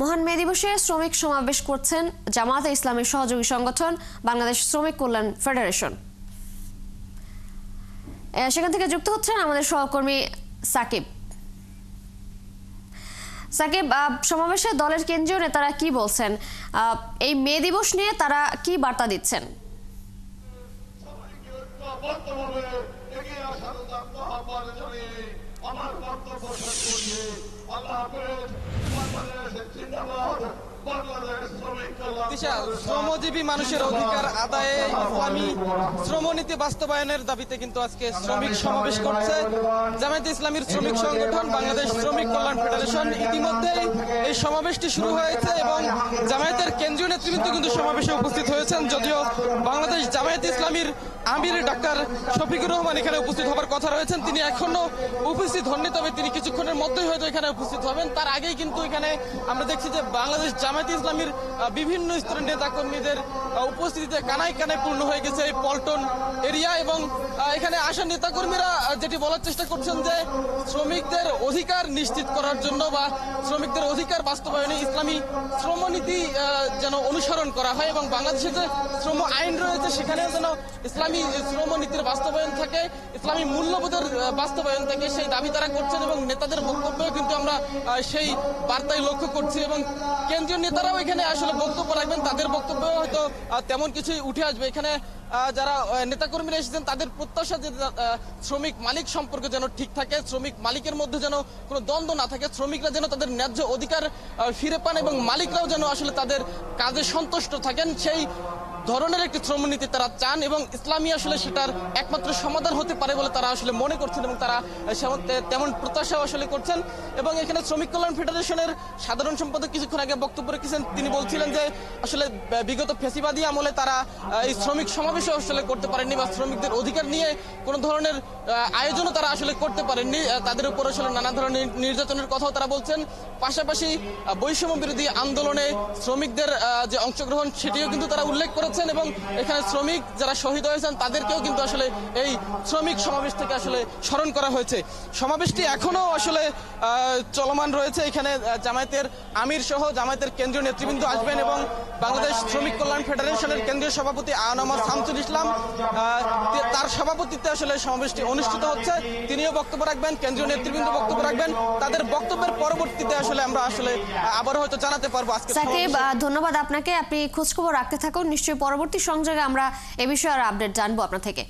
মহান মে দিবসে শ্রমিক সমাবেশ করছেন জামায়াতে ইসলামের সহযোগী সংগঠন বাংলাদেশ শ্রমিক কল্যাণ ফেডারেশন। সেখান থেকে যুক্ত হচ্ছেন আমাদের সহকর্মী সাকিব। সাকিব, সমাবেশে দলের কেন্দ্রীয় নেতারা কি বলছেন, এই মে দিবস নিয়ে তারা কি বার্তা দিচ্ছেন? শ্রমজীবী মানুষের অধিকার আদায়ে ইসলামী শ্রমনীতি বাস্তবায়নের দাবিতে কিন্তু আজকে শ্রমিক সমাবেশ করছে জামায়াতে ইসলামীর শ্রমিক সংগঠন বাংলাদেশ শ্রমিক কল্যাণ ফেডারেশন। ইতিমধ্যেই এই সমাবেশটি শুরু হয়েছে এবং জামায়াতের কেন্দ্রীয় নেতৃবৃন্দ কিন্তু সমাবেশে উপস্থিত হয়েছেন। যদিও বাংলাদেশ জামায়াতে ইসলামীর আমির ডাক্তার শফিকুর রহমান এখানে উপস্থিত হবার কথা রয়েছেন, তিনি এখনো উপস্থিত হননি, তবে তিনি কিছুক্ষণের মধ্যেই হয়তো এখানে উপস্থিত হবেন। তার আগেই কিন্তু এখানে আমরা দেখছি যে বাংলাদেশ জামায়াতে ইসলামীর বিভিন্ন স্তরের নেতা কর্মীদের উপস্থিতিতে কানায় কানায় পূর্ণ হয়ে গেছে এই পল্টন এরিয়া। এবং এখানে আসা নেতা কর্মীরা যেটি বলার চেষ্টা করছেন যে শ্রমিকদের অধিকার নিশ্চিত করার জন্য বা শ্রমিকদের অধিকার বাস্তবায়নে ইসলামী শ্রমনীতি যেন অনুসরণ করা হয় এবং বাংলাদেশে যে শ্রম আইন রয়েছে সেখানেও যেন ইসলামী শ্রমনীতির বাস্তবায়ন থাকে, ইসলামী মূল্যবোধের বাস্তবায়ন থাকে, সেই দাবি তারা করছেন এবং নেতাদের বক্তব্যেও কিন্তু আমরা সেই বার্তায় লক্ষ্য করছি। এবং কেন্দ্রীয় নেতারাও এখানে আসলে বক্তব্য রাখবেন, তাদের বক্তব্যেও হয়তো তেমন কিছুই উঠে আসবে। এখানে যারা নেতাকর্মীরা এসেছেন তাদের প্রত্যাশা যে শ্রমিক মালিক সম্পর্ক যেন ঠিক থাকে, শ্রমিক মালিকের মধ্যে যেন কোনো দ্বন্দ্ব না থাকে, শ্রমিকরা যেন তাদের ন্যায্য অধিকার ফিরে পান এবং মালিকরাও যেন আসলে তাদের কাজে সন্তুষ্ট থাকেন, সেই ধরনের একটি শ্রমনীতি তারা চান এবং ইসলামী আসলে সেটার একমাত্র সমাধান হতে পারে বলে তারা আসলে মনে করছেন এবং তারা তেমন প্রত্যাশাও আসলে করছেন। এবং এখানে শ্রমিক কল্যাণ ফেডারেশনের সাধারণ সম্পাদক কিছুক্ষণ আগে বক্তব্য রেখেছেন, তিনি বলছিলেন যে আসলে বিগত ফ্যাসিবাদী আমলে তারা এই শ্রমিক সমাবেশও আসলে করতে পারেননি বা শ্রমিকদের অধিকার নিয়ে কোনো ধরনের আয়োজনও তারা আসলে করতে পারেননি, তাদের উপর আসলে নানা ধরনের নির্যাতনের কথাও তারা বলছেন। পাশাপাশি বৈষম্য বিরোধী আন্দোলনে শ্রমিকদের যে অংশগ্রহণ সেটিও কিন্তু তারা উল্লেখ করেছেন এবং এখানে শ্রমিক যারা শহীদ হয়েছেন তাদেরকেও কিন্তু আসলে এই শ্রমিক সমাবেশ থেকে আসলে স্মরণ করা হয়েছে। সমাবেশটি এখনো আসলে চলমান রয়েছে। এখানে জামায়াতের আমির সহ জামায়াতের কেন্দ্রীয় নেতৃবৃন্দ আসবেন এবং বাংলাদেশ শ্রমিক কল্যাণ ফেডারেশনের কেন্দ্রীয় সভাপতি আনোয়ার শামসুল ইসলাম, তার সভাপতিত্বে আসলে সমাবেশটি অনুষ্ঠিত হচ্ছে, তিনিও বক্তব্য রাখবেন, কেন্দ্রীয় নেতৃবৃন্দ বক্তব্য রাখবেন। তাদের বক্তব্যের পরবর্তীতে আসলে আমরা আসলে আবার হয়তো জানাতে পারবো। আজকে ধন্যবাদ আপনাকে, আপনি খোঁজখবর রাখতে থাকুন, নিশ্চয়ই পরবর্তী সংযোগে আমরা এ বিষয়ে আর আপডেট জানবো আপনার থেকে।